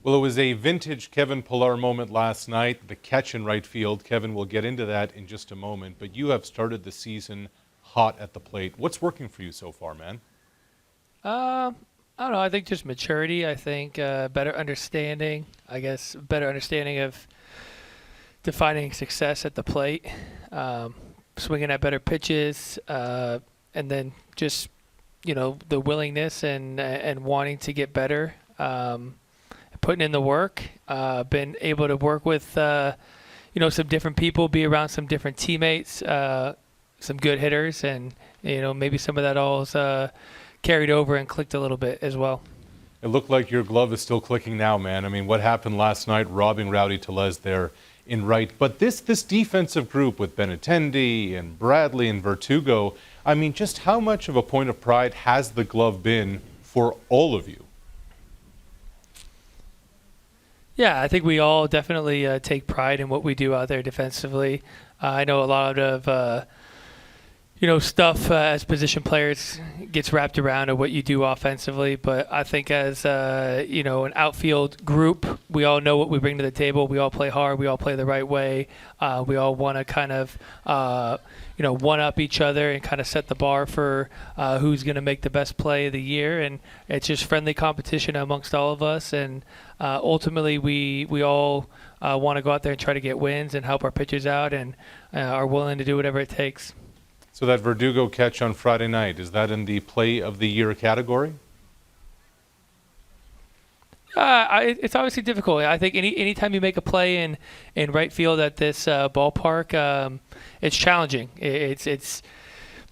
Well, it was a vintage Kevin Pillar moment last night, the catch in right field. Kevin, will get into that in just a moment, but you have started the season hot at the plate. What's working for you so far, man? I don't know. I think just maturity. I think better understanding. I guess better understanding of defining success at the plate, swinging at better pitches, and then just the willingness and wanting to get better, putting in the work. Been able to work with some different people, be around some different teammates, some good hitters, and maybe some of that all's carried over and clicked a little bit as well. It looked like your glove is still clicking now, man. I mean, what happened last night, robbing Rowdy Tellez there in right. But this defensive group with Benintendi and Bradley and Verdugo, I mean, just how much of a point of pride has the glove been for all of you? Yeah, I think we all definitely take pride in what we do out there defensively. I know a lot of stuff as position players gets wrapped around of what you do offensively, but I think as an outfield group, we all know what we bring to the table. We all play hard. We all play the right way. We all want to kind of one up each other and kind of set the bar for who's going to make the best play of the year. And it's just friendly competition amongst all of us. And ultimately, we all want to go out there and try to get wins and help our pitchers out, and are willing to do whatever it takes. So that Verdugo catch on Friday night, is that in the play of the year category? It's obviously difficult. I think anytime you make a play in right field at this ballpark, it's challenging. It's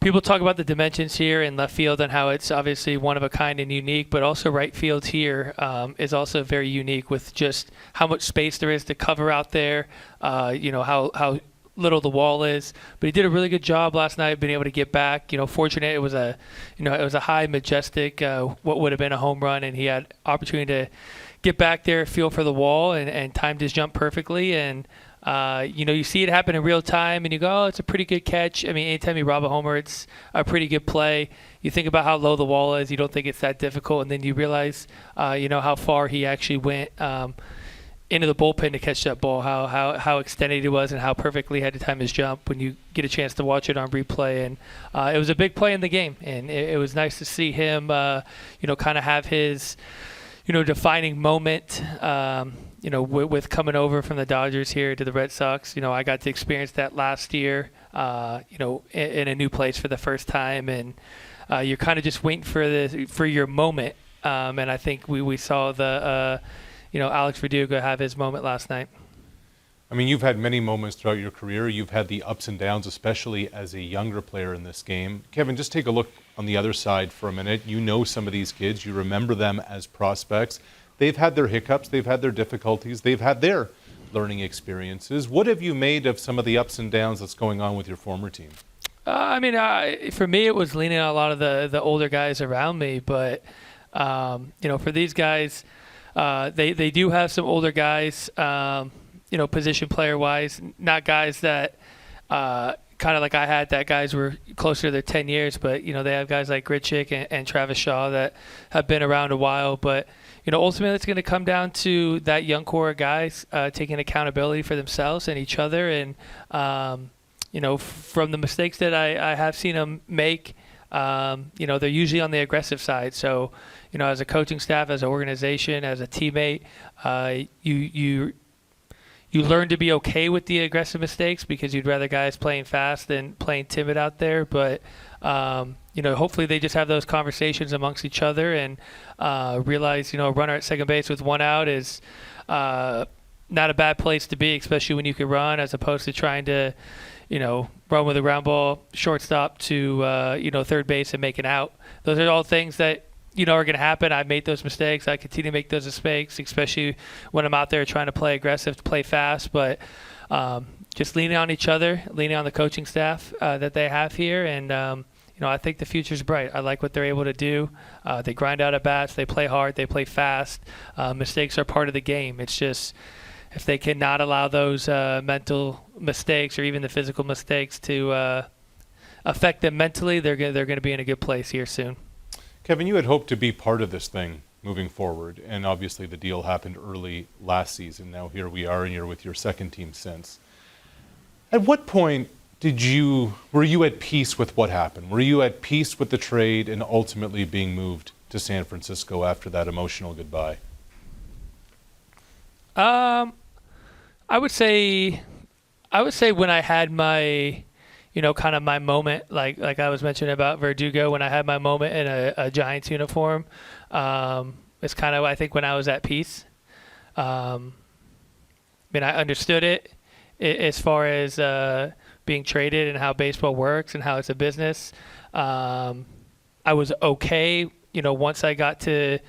people talk about the dimensions here in left field and how it's obviously one of a kind and unique, but also right field here is also very unique with just how much space there is to cover out there. How little the wall is, but he did a really good job last night being able to get back. Fortunate it was a high majestic what would have been a home run, and he had opportunity to get back there, feel for the wall, and timed his jump perfectly. And you see it happen in real time, and you go, oh, it's a pretty good catch. I mean, anytime you rob a homer, it's a pretty good play. You think about how low the wall is, you don't think it's that difficult, and then you realize how far he actually went into the bullpen to catch that ball, how extended it was and how perfectly he had to time his jump when you get a chance to watch it on replay. And it was a big play in the game, and it was nice to see him kind of have his defining moment with coming over from the Dodgers here to the Red Sox. I got to experience that last year in a new place for the first time, and you're kind of just waiting for your moment, and I think we saw the Alex Verdugo have his moment last night. I mean, you've had many moments throughout your career. You've had the ups and downs, especially as a younger player in this game. Kevin, just take a look on the other side for a minute. You know some of these kids. You remember them as prospects. They've had their hiccups. They've had their difficulties. They've had their learning experiences. What have you made of some of the ups and downs that's going on with your former team? For me, it was leaning on a lot of the older guys around me. But, for these guys, they do have some older guys, position player-wise, not guys that kind of like I had, that guys were closer to their 10 years, but, they have guys like Grichuk and Travis Shaw that have been around a while. But, ultimately it's going to come down to that young core of guys taking accountability for themselves and each other. And, from the mistakes that I have seen them make, they're usually on the aggressive side. So, as a coaching staff, as an organization, as a teammate, you learn to be okay with the aggressive mistakes because you'd rather guys playing fast than playing timid out there. But, hopefully they just have those conversations amongst each other and realize, a runner at second base with one out is not a bad place to be, especially when you can run, as opposed to trying to, run with a ground ball shortstop to, third base and make an out. Those are all things that, are going to happen. I made those mistakes. I continue to make those mistakes, especially when I'm out there trying to play aggressive, to play fast. But just leaning on each other, leaning on the coaching staff that they have here. And, I think the future's bright. I like what they're able to do. They grind out at bats. They play hard. They play fast. Mistakes are part of the game. It's just if they cannot allow those mental mistakes or even the physical mistakes to affect them mentally, they're going to be in a good place here soon. Kevin, you had hoped to be part of this thing moving forward. And obviously the deal happened early last season. Now here we are, and you're with your second team since. At what point were you at peace with what happened? Were you at peace with the trade and ultimately being moved to San Francisco after that emotional goodbye? I would say when I had my, kind of my moment, like I was mentioning about Verdugo, when I had my moment in a Giants uniform, it's kind of, I think, when I was at peace. I understood it as far as being traded and how baseball works and how it's a business. I was okay, once I got to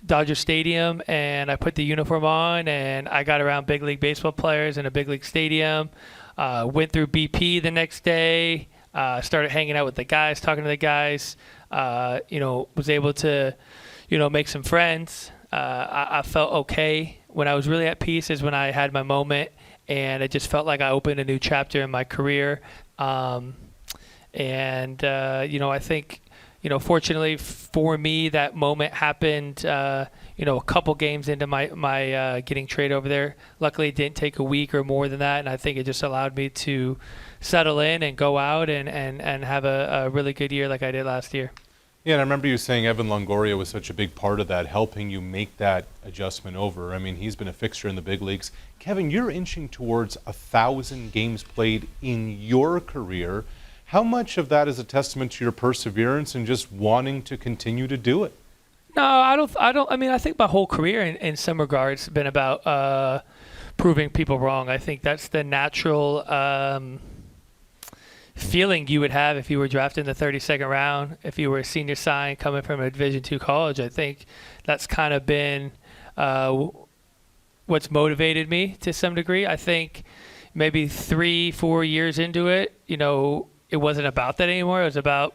Dodger Stadium and I put the uniform on and I got around big league baseball players in a big league stadium. Went through BP the next day. Started hanging out with the guys, talking to the guys. Was able to, make some friends. I felt okay. When I was really at peace is when I had my moment, and it just felt like I opened a new chapter in my career. I think, fortunately for me, that moment happened, a couple games into my getting traded over there. Luckily, it didn't take a week or more than that, and I think it just allowed me to settle in and go out and have a really good year like I did last year. Yeah, and I remember you saying Evan Longoria was such a big part of that, helping you make that adjustment over. I mean, he's been a fixture in the big leagues. Kevin, you're inching towards 1,000 games played in your career. How much of that is a testament to your perseverance and just wanting to continue to do it? No, I don't. I mean, I think my whole career in some regards has been about proving people wrong. I think that's the natural feeling you would have if you were drafted in the 32nd round, if you were a senior sign coming from a Division II college. I think that's kind of been what's motivated me to some degree. I think maybe 3-4 years into it, it wasn't about that anymore. It was about,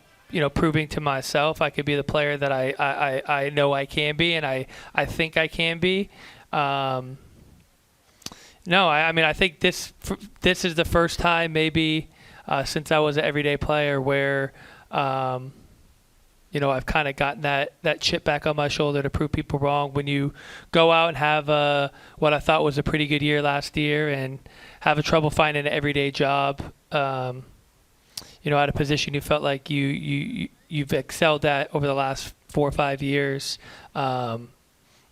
proving to myself I could be the player that I know I can be, and I think I can be. I think this is the first time maybe since I was an everyday player where, I've kind of gotten that chip back on my shoulder to prove people wrong. When you go out and have what I thought was a pretty good year last year and have a trouble finding an everyday job, at a position you felt like you've excelled at over the last 4 or 5 years. I'm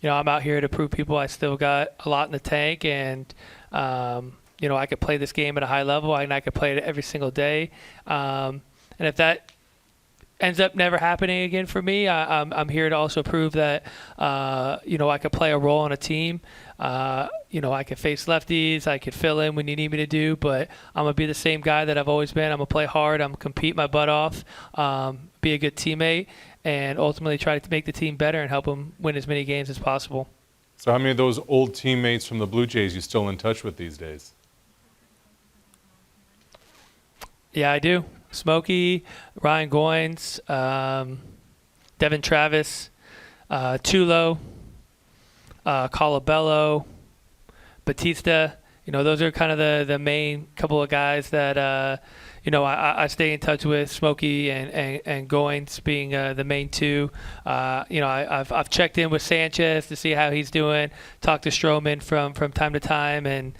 out here to prove people I still got a lot in the tank, and I could play this game at a high level, and I could play it every single day. And if that ends up never happening again for me, I'm here to also prove that I could play a role on a team. I could face lefties, I could fill in when you need me to do, but I'm gonna be the same guy that I've always been. I'm gonna play hard, I'm gonna compete my butt off, be a good teammate, and ultimately try to make the team better and help them win as many games as possible. So how many of those old teammates from the Blue Jays you still in touch with these days? Yeah, I do. Smokey, Ryan Goins, Devin Travis, Tulo, Colabello, Batista. Those are kind of the main couple of guys that I stay in touch with. Smokey and Goins being the main two. I've checked in with Sanchez to see how he's doing. Talked to Stroman from time to time, and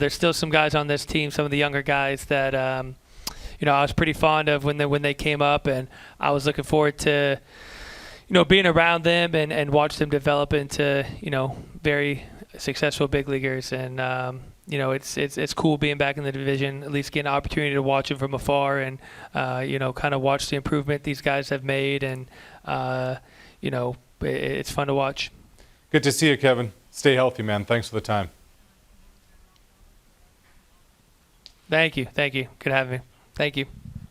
there's still some guys on this team, some of the younger guys that I was pretty fond of when they came up, and I was looking forward to being around them and watch them develop into very successful big leaguers. And it's cool being back in the division, at least getting an opportunity to watch them from afar and kind of watch the improvement these guys have made, and it's fun to watch. Good to see you, Kevin. Stay healthy, man. Thanks for the time. Thank you. Good having me. Thank you.